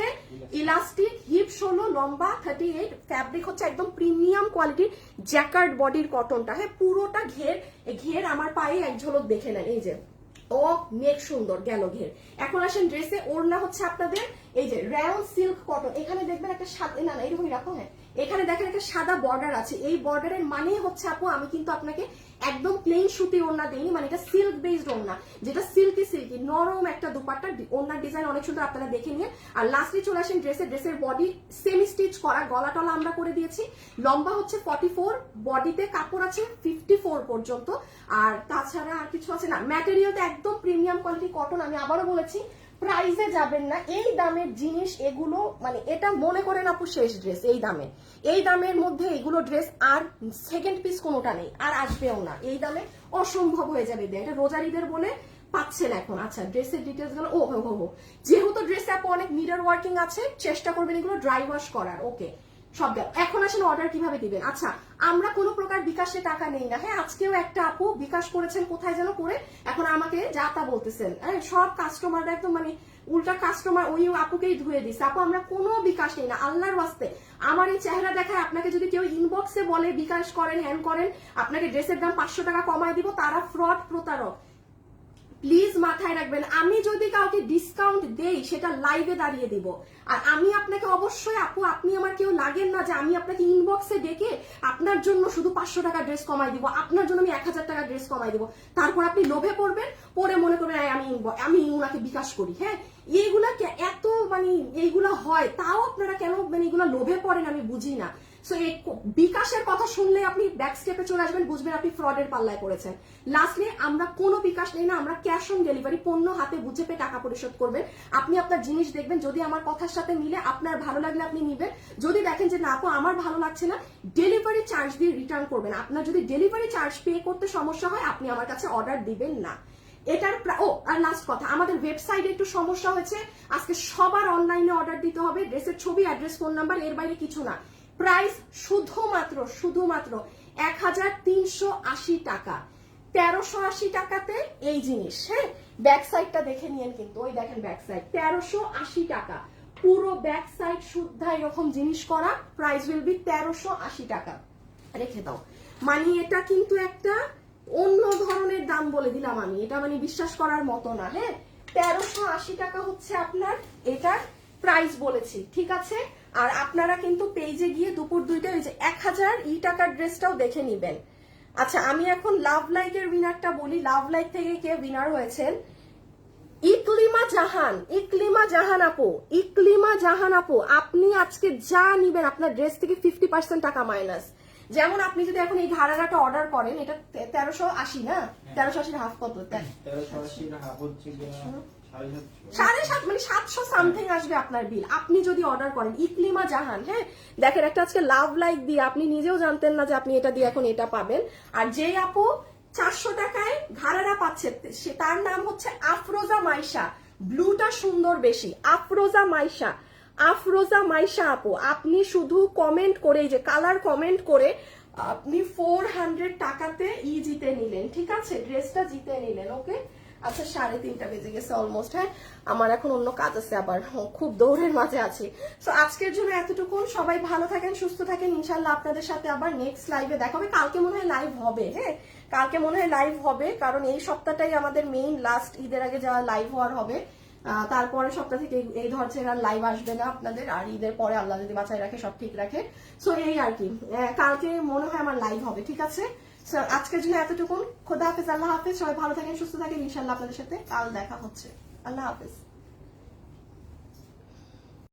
ইলাস্টিক, হিপ 16, লম্বা 38, ফ্যাব্রিক হচ্ছে একদম প্রিমিয়াম কোয়ালিটির জ্যাকার্ড বডির কটনটা, হ্যাঁ, পুরোটা ঘের আমার পায়ে এক ঝলক দেখে নেন, এই যে ও নেক সুন্দর গেল ঘের। এখন আসেন ড্রেসে, ওড়না হচ্ছে আপনাদের এই যে রায়ন সিল্ক কটন, এখানে দেখবেন একটা সাদা, না এরকমই রাখো, হ্যাঁ, এখানে দেখেন একটা সাদা বর্ডার আছে, এই বর্ডারের মানে হচ্ছে আপু আমি কিন্তু আপনাকে একদম প্লেন সুতি ওড়না দেইনি, মানে এটা সিল্ক বেসড ওড়না, যেটা সিল্কি নরম একটা দুপাট্টা, ওড়নার ডিজাইন অনেক সুন্দর, আপনারা দেখে নিন। আর লাস্টলি চলে আসেন ড্রেসের বডি সেমি স্টিচ করা, গলা টলা আমরা করে দিয়েছি, লম্বা হচ্ছে 44, বডিতে কাপড় আছে 54 পর্যন্ত, আর তাছাড়া আর কিছু আছে না। ম্যাটেরিয়ালটা একদম প্রিমিয়াম কোয়ালিটি কটন, আমি আবারও বলেছি প্রাইসে যাবেন না, এই দামের জিনিস এগুলো, মানে এটা মনে করেন আপু শেষ ড্রেস, এই দামের মধ্যে এগুলো ড্রেস আর সেকেন্ড পিস কোনোটা নেই, আর আসবেও না, এই দামে অসম্ভব হয়ে যাবে। এটা রোজার ঈদের বলে পাচ্ছেন এখন। আচ্ছা ড্রেসের ডিটেলস গুলো, ও যেহেতু ড্রেসে আপু অনেক মিরর ওয়ার্কিং আছে, চেষ্টা করবেন এগুলো ড্রাই ওয়াশ করার। ওকে, সব গেল। এখন আসেন অর্ডার কিভাবে দিবেন। আচ্ছা আমরা কোনো প্রকার বিকাশে টাকা নেই না, হ্যাঁ, আজকেও একটা আপু বিকাশ করেছেন কোথায় যেন করে, এখন আমাকে যা তা বলতেছেন, সব কাস্টমাররা একদম মানে উল্টা কাস্টমার ওই আপুকেই ধুয়ে দিচ্ছে। আপু আমরা কোনো বিকাশ নেই না, আল্লাহর ওয়াস্তে আমার এই চেহারা দেখায় আপনাকে যদি কেউ ইনবক্সে বলে বিকাশ করেন হ্যান করেন আপনাকে ড্রেসের দাম 500 টাকা কমায় দিব, তারা ফ্রড প্রতারক। প্লিজ মাথায় রাখবেন, আমি যদি কাউকে ডিসকাউন্ট দেই সেটা লাইভে দাঁড়িয়ে দিব। আর আমি আপনাকে অবশ্যই আপু আপনি আমার কেউ লাগেন না যে আমি আপনাকে ইনবক্সে ডেকে আপনার জন্য শুধু 500 টাকা ড্রেস কমাই দিব, আপনার জন্য আমি 1000 টাকা ড্রেস কমাই দিব, তারপর আপনি লোভে পড়বেন, পরে মনে করবেন আমি উনাকে বিকাশ করি। হ্যাঁ এইগুলা এত মানে এইগুলা হয়, তাও আপনারা কেন মানে এগুলা লোভে পড়েন আমি বুঝি না। সো এই বিকাশের কথা শুনলে আপনি ব্যাক স্টেপে চলে আসবেন, বুঝবেন আপনি ফ্রডের পাল্লায় পড়েছেন। লাস্টলি আমরা কোনো বিকাশ নেই না, আমরা ক্যাশ অন ডেলিভারি, পণ্য হাতে বুঝে পেয়ে টাকা পরিশোধ করবেন। আপনি আপনার জিনিস দেখবেন, যদি আমার কথার সাথে মিলে আপনার ভালো লাগলে আপনি নিবেন, যদি দেখেন যে না আপু আমার ভালো লাগছে না, ডেলিভারি চার্জ দিয়ে রিটার্ন করবেন। আপনার যদি ডেলিভারি চার্জ পে করতে সমস্যা হয় আপনি আমার কাছে অর্ডার দিবেন না। এটার আর লাস্ট কথা, আমাদের ওয়েবসাইটে একটু সমস্যা হয়েছে, আজকে সবার অনলাইনে অর্ডার দিতে হবে, ড্রেসের ছবি, অ্যাড্রেস, ফোন নাম্বার, এর বাইরে কিছু না। প্রাইস শুধুমাত্র 1380 টাকা, 1380 টাকাতে এই জিনিস। হ্যাঁ ব্যাক সাইডটা দেখে নিয়েন, কিন্তু ওই দেখেন ব্যাক সাইড 1380 টাকা, পুরো ব্যাক সাইড শুদ্ধ এরকম জিনিস করা, প্রাইস উইল বি 1380 টাকা। রেখে দাও, মানে এটা কিন্তু একটা অন্য ধরনের দাম বলে দিলাম আমি, এটা মানে বিশ্বাস করার মতো না। হ্যাঁ 1380 টাকা হচ্ছে আপনার এটার প্রাইস বলেছি, ঠিক আছে। আর আপনারা কিন্তু পেজে গিয়ে দুপুর 2টায় ওই যে 1000 টাকার ড্রেসটাও দেখে নিবেন। আচ্ছা আমি এখন লাভ লাইকের উইনারটা বলি, লাভ লাইক থেকে কে উইনার হয়েছেন, ইকলিমা জাহান আপু, আপনি আজকে যা নিবেন আপনার ড্রেস থেকে 50% টাকা মাইনাস। যেমন আপনি যদি এখন এই ঘাড়াটা অর্ডার করেন, এটা 1380 না, 1380 হাফ কত, 1380 হাফ হচ্ছে 750 মানে 700 সামথিং আসবে আপনার বিল, আপনি যদি অর্ডার করেন ইকলিমা জাহান। হ্যাঁ দেখেন একটা আজকে লাভ লাইক দিয়ে আপনি নিজেও জানতেন না যে আপনি এটা দিয়ে এখন এটা পাবেন। আর যে আপু 400 টাকায় ঘাড়ারা পাচ্ছে সে তার নাম হচ্ছে আফরোজা মাইশা, ব্লুটা সুন্দর বেশি, আফরোজা মাইশা আপু, আপনি শুধু কমেন্ট করে এই যে কালার কমেন্ট করে আপনি 400 টাকাতে জিতে নিলেন, ঠিক আছে, ড্রেসটা জিতে নিলেন। ওকে আচ্ছা 3:30 বেজে গেছে অলমোস্ট। হ্যাঁ আমার এখন অন্য কাজ আছে, আবার খুব দৌড়ের মাঝে আছি। সো আজকের জন্য এতটুকু, সবাই ভালো থাকেন, সুস্থ থাকেন, ইনশাল্লাহ আপনাদের সাথে আবার নেক্সট লাইভে দেখা হবে। কালকে মনে হয় লাইভ হবে, হ্যাঁ কালকে মনে হয় লাইভ হবে, কারণ এই সপ্তাহটাই আমাদের মেইন লাস্ট, ঈদের আগে যাওয়া লাইভ হওয়ার হবে। তারপরে সপ্তাহ থেকে এই ধরছেন আর লাইভ আসবে না আপনাদের, আর ঈদের পরে আল্লাহ যদি বাঁচায় রাখে সব ঠিক রাখে। সো এই আর কি, কালকে মনে হয় আমার লাইভ হবে, ঠিক আছে। আজকের জন্য এতটুকু, খোদা হাফেজ, আল্লাহ হাফেজ, সবাই ভালো থাকেন, সুস্থ থাকেন, ইনশাল্লাহ আপনাদের সাথে কাল দেখা হচ্ছে, আল্লাহ হাফেজ।